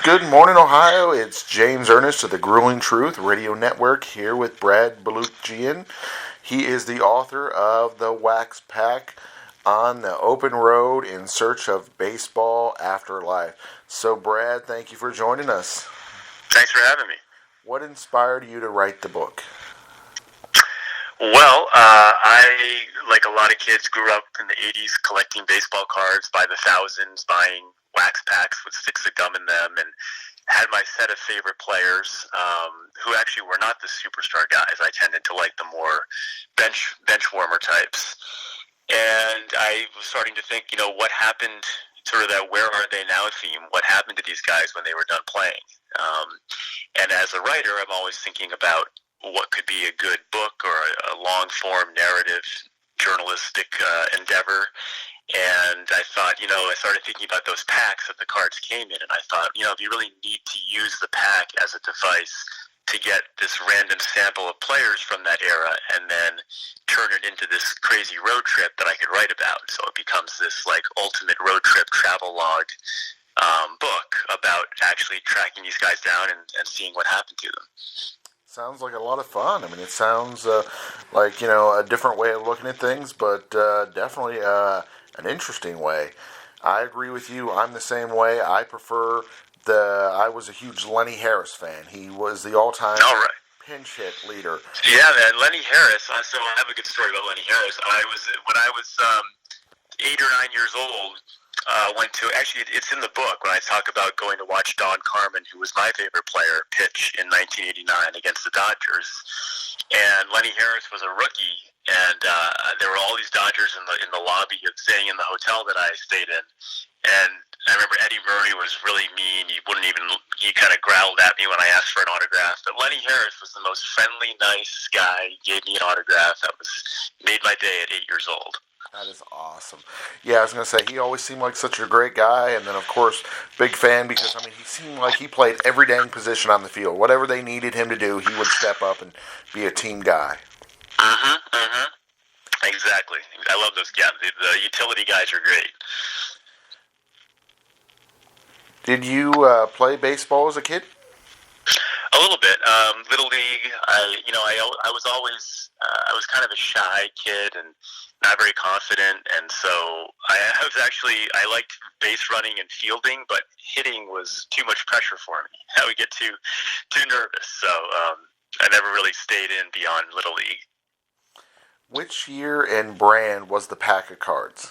Good morning, Ohio. It's James Ernest of the Grueling Truth Radio Network here with Brad Balukjian. He is the author of The Wax Pack on the Open Road in Search of Baseball Afterlife. So, Brad, thank you for joining us. Thanks for having me. What inspired you to write the book? Well, I, like a lot of kids, grew up in the 80s collecting baseball cards by the thousands, buying wax packs with sticks of gum in them, and had my set of favorite players who actually were not the superstar guys. I tended to like the more bench warmer types. And I was starting to think, what happened, sort of that where are they now theme, what happened to these guys when they were done playing? And as a writer, I'm always thinking about what could be a good book or a long-form narrative journalistic endeavor. And I thought, I started thinking about those packs that the cards came in, and I thought, it'd be really neat to use the pack as a device to get this random sample of players from that era and then turn it into this crazy road trip that I could write about. So it becomes this ultimate road trip travel log book about actually tracking these guys down and seeing what happened to them. Sounds like a lot of fun. I mean, it sounds like, a different way of looking at things, but definitely an interesting way. I agree with you. I'm the same way. I was a huge Lenny Harris fan. He was the all-time pinch hit leader. Yeah, man, Lenny Harris. So I have a good story about Lenny Harris. When I was 8 or 9 years old, actually, it's in the book when I talk about going to watch Don Carmen, who was my favorite player, pitch in 1989 against the Dodgers. And Lenny Harris was a rookie, and there were all these Dodgers in the lobby staying in the hotel that I stayed in. And I remember Eddie Murray was really mean. He kind of growled at me when I asked for an autograph. But Lenny Harris was the most friendly, nice guy. He gave me an autograph. That made my day at 8 years old. That is awesome. Yeah, I was going to say, he always seemed like such a great guy, and then, of course, big fan because, he seemed like he played every dang position on the field. Whatever they needed him to do, he would step up and be a team guy. Exactly. I love those guys. The utility guys are great. Did you play baseball as a kid? A little bit. Little League, I was always, I was kind of a shy kid and not very confident, and so I liked base running and fielding, but hitting was too much pressure for me. I would get too nervous, so I never really stayed in beyond Little League. Which year and brand was the pack of cards?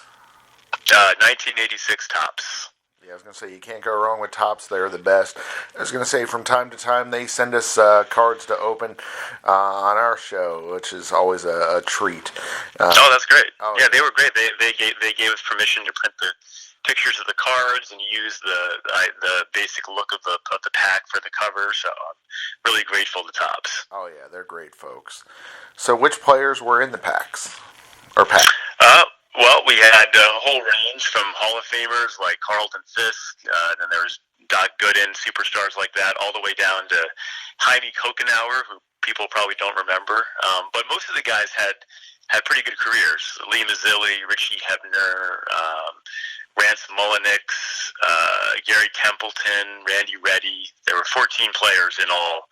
1986 Topps. Yeah, I was going to say, you can't go wrong with Topps. They're the best. I was going to say, from time to time, they send us cards to open on our show, which is always a treat. That's great. Yeah, they were great. They gave us permission to print the pictures of the cards and use the basic look of the pack for the cover, so I'm really grateful to Topps. Oh, yeah, they're great folks. So which players were in the packs? Or pack? Well, we had a whole range from Hall of Famers like Carlton Fisk, then there was Doc Gooden, superstars like that, all the way down to Jaime Kokenauer, who people probably don't remember. But most of the guys had pretty good careers. Lee Mazzilli, Richie Hebner, Rance Mullenix, Gary Templeton, Randy Reddy. There were 14 players in all.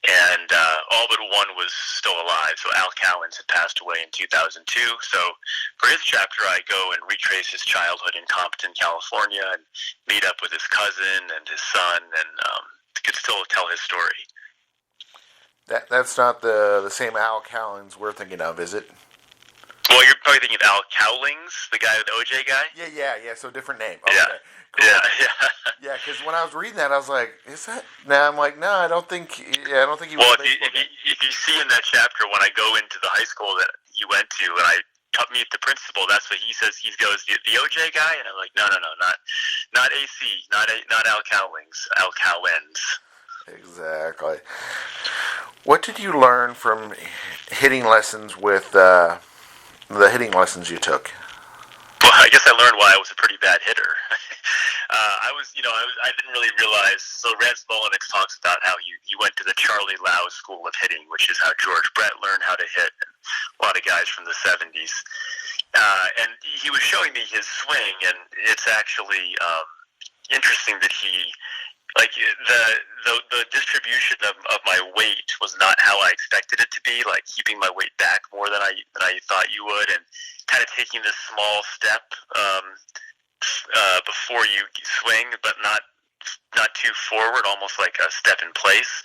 And all but one was still alive. So Al Cowens had passed away in 2002. So for his chapter, I go and retrace his childhood in Compton, California, and meet up with his cousin and his son, and could still tell his story. That's not the same Al Cowens we're thinking of, is it? Well, you're probably thinking of Al Cowlings, the guy, the OJ guy? Yeah, so different name. Okay, yeah. Cool. Yeah. Yeah, because when I was reading that, I was like, is that? Now I'm like, no, I don't think he was. Well, if you see in that chapter, when I go into the high school that you went to, and I meet the principal, that's what he says. He goes, the OJ guy? And I'm like, no, not AC, not Al Cowlings, Al Cowens. Exactly. What did you learn from hitting lessons with the hitting lessons you took? Well, I guess I learned why I was a pretty bad hitter. I didn't really realize. So Rance Mullenix talks about how he went to the Charlie Lau School of Hitting, which is how George Brett learned how to hit. And a lot of guys from the 70s. And he was showing me his swing, and it's actually interesting that he Like the distribution of my weight was not how I expected it to be. Like keeping my weight back more than I thought you would, and kind of taking this small step before you swing, but not too forward, almost like a step in place.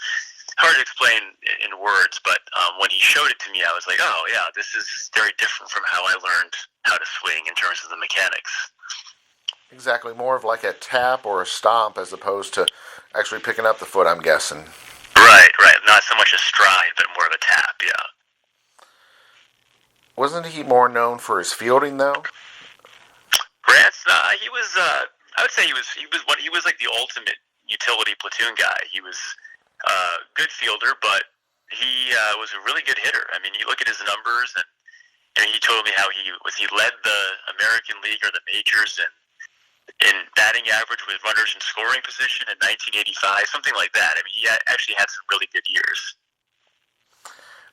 Hard to explain in words, but when he showed it to me, I was like, oh yeah, this is very different from how I learned how to swing in terms of the mechanics. Exactly, more of like a tap or a stomp as opposed to actually picking up the foot, I'm guessing. Right. Not so much a stride, but more of a tap, yeah. Wasn't he more known for his fielding, though? Rance, he was. I would say he was like the ultimate utility platoon guy. He was a good fielder, but he was a really good hitter. I mean, you look at his numbers, and he told me how he led the American League or the majors in batting average with runners in scoring position in 1985, something like that. I mean, he actually had some really good years.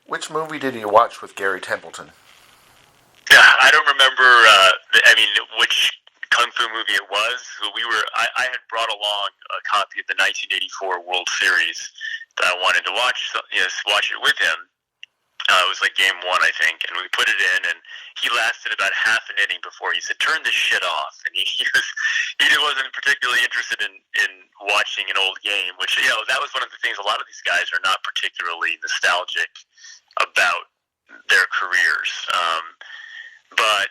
Which movie did you watch with Gary Templeton? Yeah, I don't remember. Which kung fu movie it was. I had brought along a copy of the 1984 World Series that I wanted to watch. Watch it with him. It was like game one, I think, and we put it in, and he lasted about half an inning before he said, "Turn this shit off." And he wasn't particularly interested in watching an old game, which that was one of the things. A lot of these guys are not particularly nostalgic about their careers. But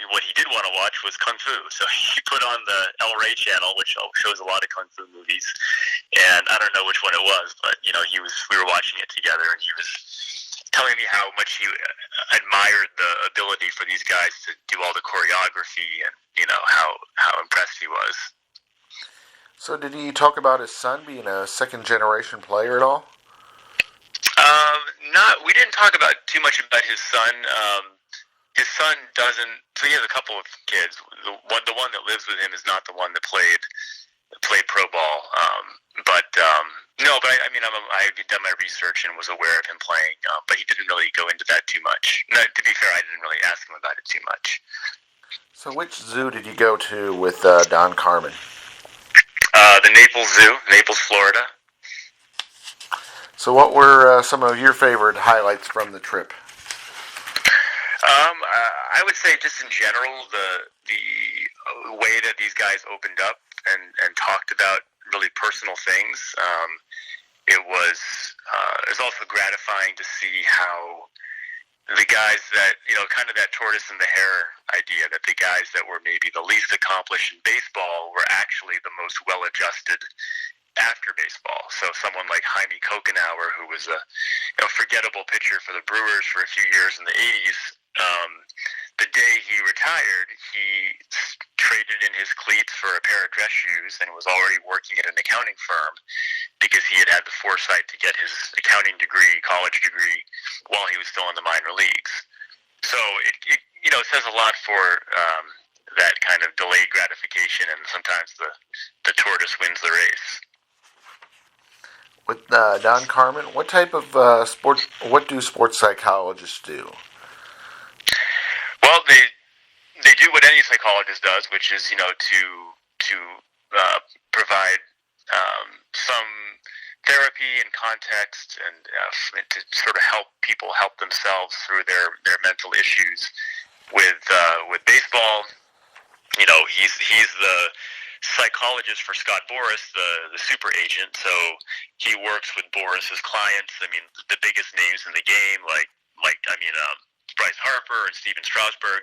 what he did want to watch was Kung Fu. So he put on the El Rey channel, which shows a lot of Kung Fu movies. And I don't know which one it was, but, we were watching it together, and he was telling me how much he admired the ability for these guys to do all the choreography and, how impressed he was. So did he talk about his son being a second-generation player at all? We didn't talk about too much about his son. His son doesn't. So he has a couple of kids. The one that lives with him is not the one that played pro ball. No. But I had done my research and was aware of him playing. But he didn't really go into that too much. No, to be fair, I didn't really ask him about it too much. So which zoo did you go to with Don Carmen? The Naples Zoo, Naples, Florida. So what were some of your favorite highlights from the trip? I would say just in general, the way that these guys opened up and talked about really personal things. It was also gratifying to see how the guys that, kind of that tortoise and the hare idea, that the guys that were maybe the least accomplished in baseball were actually the most well-adjusted after baseball. So someone like Jaime Kokenauer, who was a forgettable pitcher for the Brewers for a few years in the 80s, the day he retired, he traded in his cleats for a pair of dress shoes and was already working at an accounting firm because he had had the foresight to get his accounting degree, college degree, while he was still in the minor leagues. So it says a lot for that kind of delayed gratification, and sometimes the tortoise wins the race. With Don Carmen, what type of what do sports psychologists do? Well, they do what any psychologist does, which is to provide some therapy and context and to sort of help people help themselves through their mental issues with baseball. He's the psychologist for Scott Boras, the super agent. So he works with Boras's clients. I mean, the biggest names in the game, like Bryce Harper and Steven Strasburg.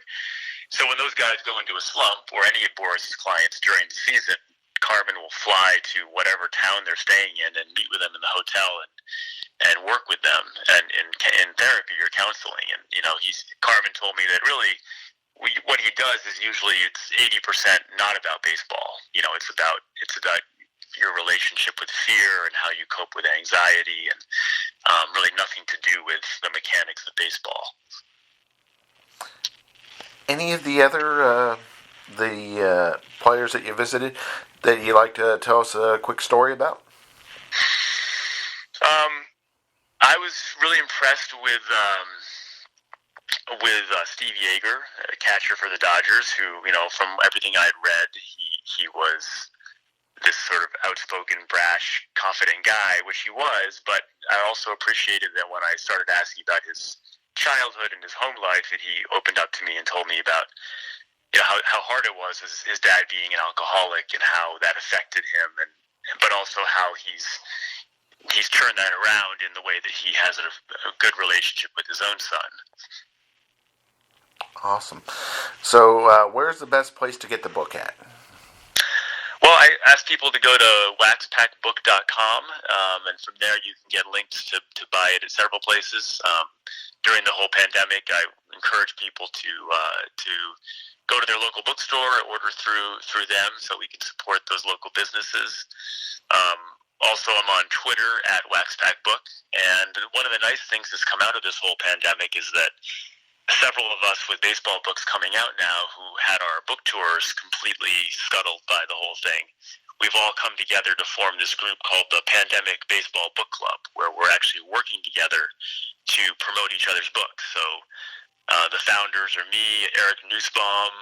So when those guys go into a slump, or any of Boras's clients during the season, Carmen will fly to whatever town they're staying in and meet with them in the hotel and work with them and in therapy or counseling. And Carmen told me that really what he does is usually it's 80% not about baseball. It's about your relationship with fear and how you cope with anxiety, and really nothing to do with the mechanics of baseball. Any of the other players that you visited that you like to tell us a quick story about? I was really impressed with Steve Yeager, a catcher for the Dodgers, who, from everything I had read, he was this sort of outspoken outspoken, brash, confident guy, which he was, but I also appreciated that when I started asking about his childhood and his home life, that he opened up to me and told me about how hard it was as his dad being an alcoholic and how that affected him, but also how he's turned that around in the way that he has a good relationship with his own son. Awesome. So, where's the best place to get the book at? Well, I ask people to go to waxpackbook.com, and from there you can get links to buy it at several places. During the whole pandemic, I encourage people to go to their local bookstore, order through them, so we can support those local businesses. Also, I'm on Twitter at waxpackbook, and one of the nice things that's come out of this whole pandemic is that several of us with baseball books coming out now who had our book tours completely scuttled by the whole thing, we've all come together to form this group called the Pandemic Baseball Book Club, where we're actually working together to promote each other's books. So the founders are me, Eric Nussbaum,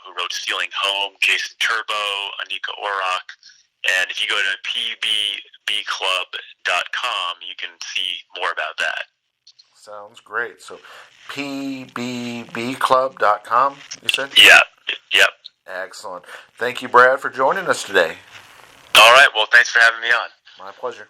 who wrote Stealing Home, Jason Turbo, Anika Orok, and if you go to pbbclub.com, you can see more about that. Sounds great. So, pbbclub.com, you said? Yeah. Yep. Excellent. Thank you, Brad, for joining us today. All right. Well, thanks for having me on. My pleasure.